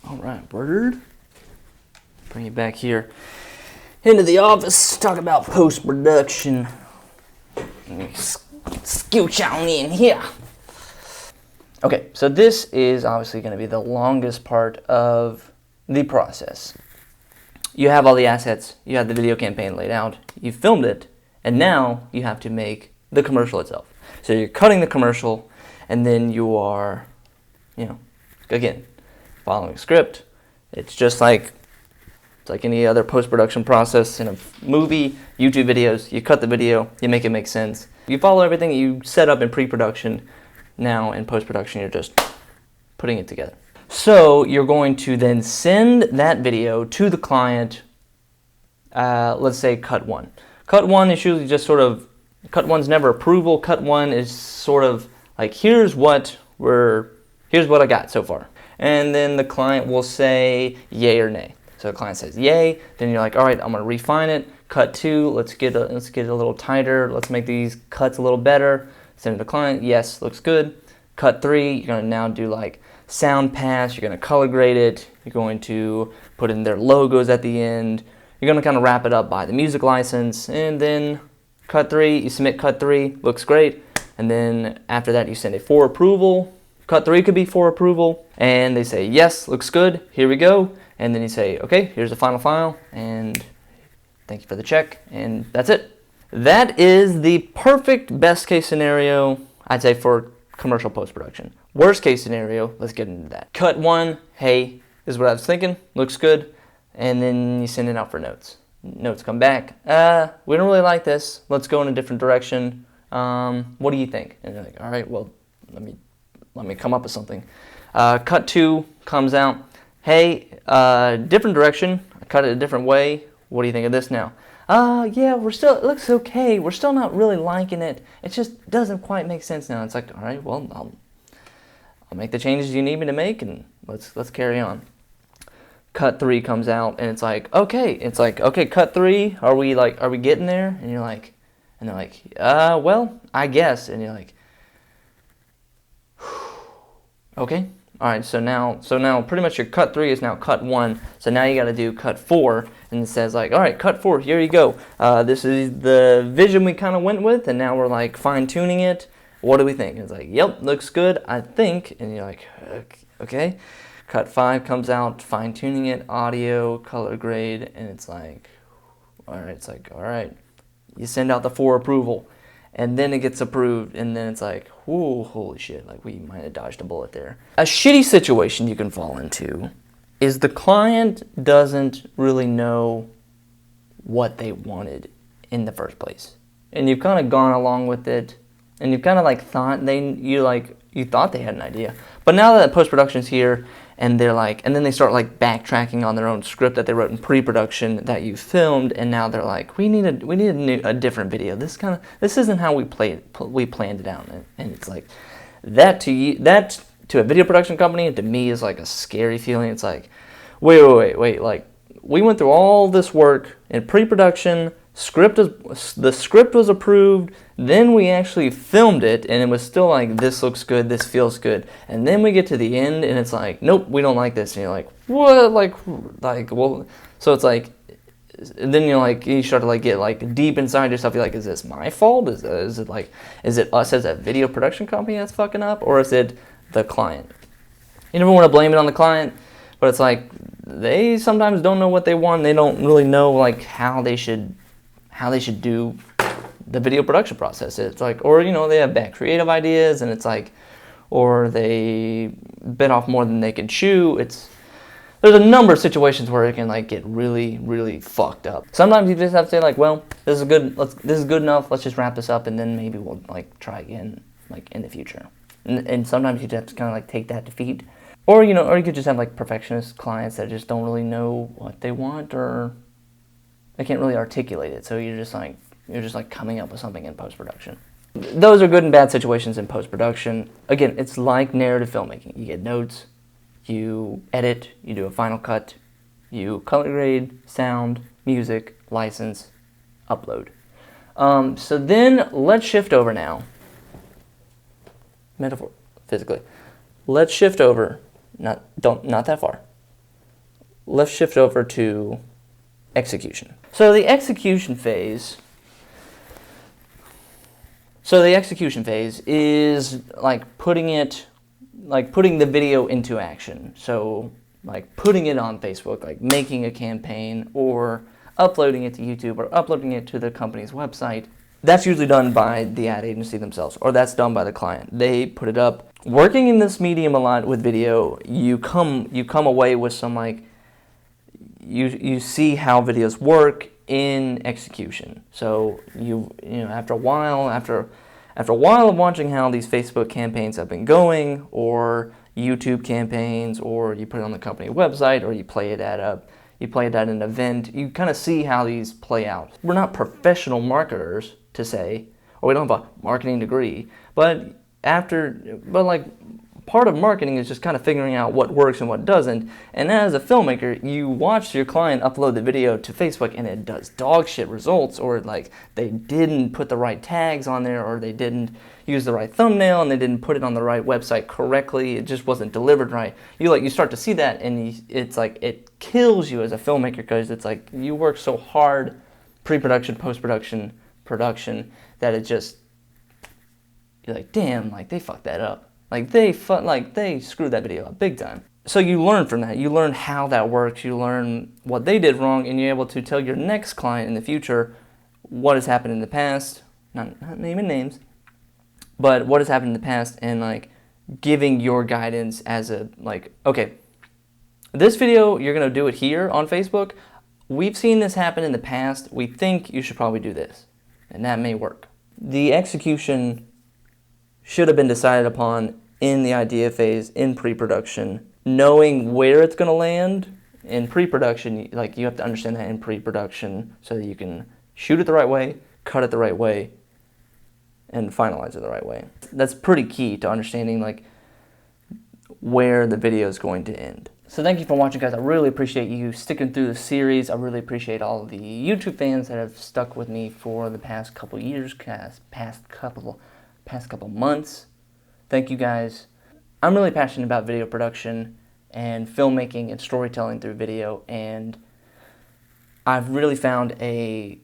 All right, Bird. Bring you back here into the office. Talk about post-production. Scooch on in here. Okay, so this is obviously going to be the longest part of the process. You have all the assets. You have the video campaign laid out. You filmed it, and now you have to make the commercial itself. So you're cutting the commercial, and then you are, again, following a script. It's just like any other post-production process in a movie, YouTube videos. You cut the video, you make it make sense. You follow everything you set up in pre-production. Now in post-production, you're just putting it together. So you're going to then send that video to the client. Let's say cut one. Cut one is usually just sort of, cut one's never approval. Cut one is sort of like, here's what I got so far. And then the client will say yay or nay. So the client says yay, then you're like, all right, I'm gonna refine it. Cut two, let's get it a little tighter. Let's make these cuts a little better. Send it to the client, yes, looks good. Cut three, you're gonna now do like sound pass, you're gonna color grade it, you're going to put in their logos at the end. You're gonna kind of wrap it up by the music license, and then cut three, you submit cut three, looks great. And then after that, you send it for approval. Cut three could be for approval, and they say, yes, looks good, here we go. And then you say, okay, here's the final file, and thank you for the check, and that's it. That is the perfect best case scenario, I'd say, for commercial post-production. Worst case scenario, let's get into that. Cut one, hey, this is what I was thinking, looks good, and then you send it out for notes. Notes come back, we don't really like this, let's go in a different direction, what do you think? And you're like, all right, well, let me come up with something. Cut two comes out, hey, different direction, I cut it a different way, what do you think of this now? Yeah, it looks okay, we're still not really liking it, it just doesn't quite make sense now. It's like, all right, well, I'll make the changes you need me to make, and let's carry on. Cut three comes out, and it's like, okay, cut three, are we getting there? And you're like, and they're like, well, I guess, and you're like, okay. All right, so now pretty much your cut three is now cut one. So now you got to do cut four, and it says like, all right, cut four, here you go. This is the vision we kind of went with, and now we're like fine tuning it. What do we think? And it's like, yep, looks good, I think. And you're like, okay. Cut five comes out, fine tuning it, audio, color grade, and it's like, all right. You send out the for approval. And then it gets approved, and then it's like, whoa, holy shit, like we might have dodged a bullet there. A shitty situation you can fall into is the client doesn't really know what they wanted in the first place. And you've kind of gone along with it, and you've kind of like thought you thought they had an idea. But now that post-production's here, and they're like, and then they start like backtracking on their own script that they wrote in pre-production that you filmed, and now they're like, we need a different video. This isn't how we planned it out, and it's like that to a video production company, and to me is like a scary feeling. It's like, wait, like we went through all this work in pre-production. The script was approved, then we actually filmed it, and it was still like, this looks good, this feels good, and then we get to the end, and it's like, nope, we don't like this, and you're like, what, like, well, so it's like, then you're like, you start to like get like deep inside yourself, you're like, is this my fault, is it us as a video production company that's fucking up, or is it the client? You never want to blame it on the client, but it's like, they sometimes don't know what they want, they don't really know like how they should do the video production process. It's like, or they have bad creative ideas, and it's like, or they bit off more than they can chew. There's a number of situations where it can like get really, really fucked up. Sometimes you just have to say like, well, this is good enough. Let's just wrap this up, and then maybe we'll like try again like in the future. And sometimes you just have to kind of like take that defeat, or or you could just have like perfectionist clients that just don't really know what they want, or they can't really articulate it, so you're just like coming up with something in post-production. Those are good and bad situations in post-production. Again, it's like narrative filmmaking. You get notes, you edit, you do a final cut, you color grade, sound, music, license, upload. So then let's shift over now. Physically. Let's shift over, not that far. let's shift over to execution. So the execution phase is like putting the video into action. So like putting it on Facebook, like making a campaign or uploading it to YouTube or uploading it to the company's website. That's usually done by the ad agency themselves, or that's done by the client. They put it up. Working in this medium a lot with video, you come away with some like, you see how videos work in execution. So you know after a while of watching how these Facebook campaigns have been going, or YouTube campaigns, or you put it on the company website, or you play it at an event, you kind of see how these play out. We're not professional marketers to say, or we don't have a marketing degree, but like part of marketing is just kind of figuring out what works and what doesn't. And as a filmmaker, you watch your client upload the video to Facebook and it does dog shit results, or like they didn't put the right tags on there, or they didn't use the right thumbnail and they didn't put it on the right website correctly. It just wasn't delivered right. You start to see that, and it's like it kills you as a filmmaker, because it's like you work so hard, pre-production, post-production, production, that it just, you're like, damn, like they fucked that up. Like they screwed that video up big time. So you learn from that. You learn how that works. You learn what they did wrong, and you're able to tell your next client in the future what has happened in the past. Not naming names, but what has happened in the past, and like giving your guidance as a like, okay, this video you're gonna do it here on Facebook. We've seen this happen in the past. We think you should probably do this, and that may work. The execution should have been decided upon in the idea phase, in pre-production. Knowing where it's going to land in pre-production, like you have to understand that in pre-production so that you can shoot it the right way, cut it the right way, and finalize it the right way. That's pretty key to understanding like where the video is going to end. So thank you for watching, guys. I really appreciate you sticking through the series. I really appreciate all of the YouTube fans that have stuck with me for the past couple years, past couple months. Thank you, guys. I'm really passionate about video production and filmmaking and storytelling through video, and I've really found I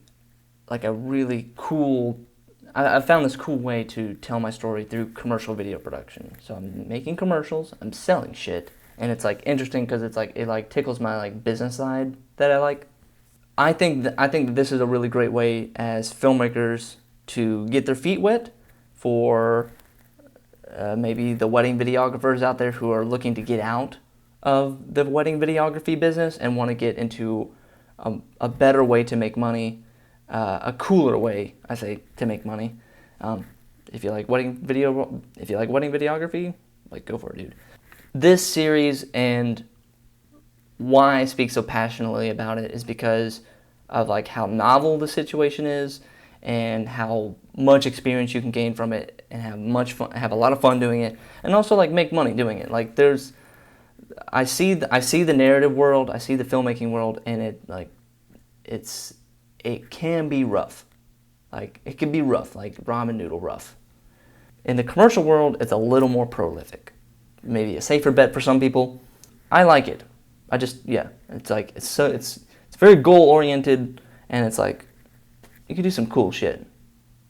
found this cool way to tell my story through commercial video production. So I'm making commercials, I'm selling shit, and it's like interesting because it's like it tickles my like business side that I like. I think that this is a really great way as filmmakers to get their feet wet for maybe the wedding videographers out there who are looking to get out of the wedding videography business and want to get into a better way to make money, a cooler way, I say, to make money. If you like wedding videography, like go for it, dude. This series and why I speak so passionately about it is because of like how novel the situation is, and how much experience you can gain from it, and have a lot of fun doing it, and also like make money doing it. Like I see the narrative world, I see the filmmaking world, and it can be rough. Like it can be rough, like ramen noodle rough. In the commercial world, it's a little more prolific. Maybe a safer bet for some people. I like it. It's like it's very goal oriented, and it's like you can do some cool shit,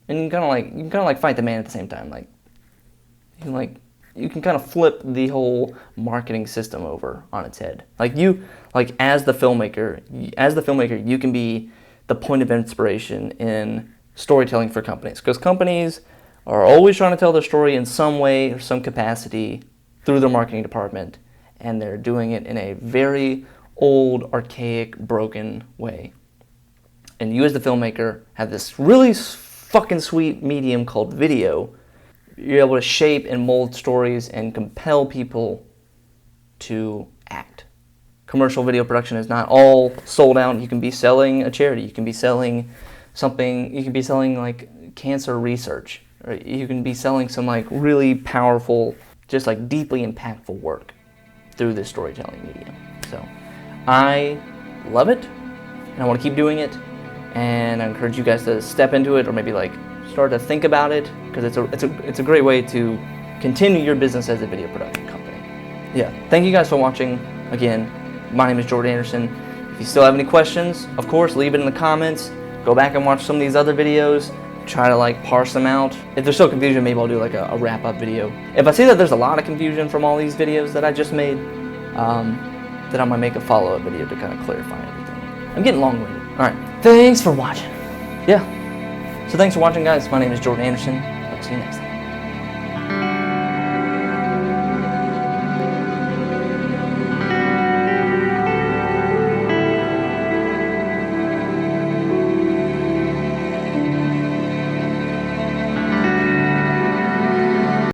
and you can kind of like fight the man at the same time. Like you can kind of flip the whole marketing system over on its head. As the filmmaker, you can be the point of inspiration in storytelling for companies, because companies are always trying to tell their story in some way or some capacity through their marketing department, and they're doing it in a very old, archaic, broken way. And you as the filmmaker have this really fucking sweet medium called video. You're able to shape and mold stories and compel people to act. Commercial video production is not all sold out. You can be selling a charity. You can be selling something. You can be selling like cancer research. Or you can be selling some like really powerful, just like deeply impactful work through this storytelling medium. So I love it, and I want to keep doing it. And I encourage you guys to step into it, or maybe like start to think about it, because it's a great way to continue your business as a video production company. Yeah, thank you guys for watching. Again, My name is Jordan Anderson. If you still have any questions, of course, leave it in the comments. Go back and watch some of these other videos. Try to like parse them out. If there's still confusion, maybe I'll do like a wrap-up video. If I see that there's a lot of confusion from all these videos that I just made, then I might make a follow-up video to kind of clarify everything. I'm getting long-winded. All right, thanks for watching. Yeah, so thanks for watching, guys. My name is Jordan Anderson. I'll see you next time.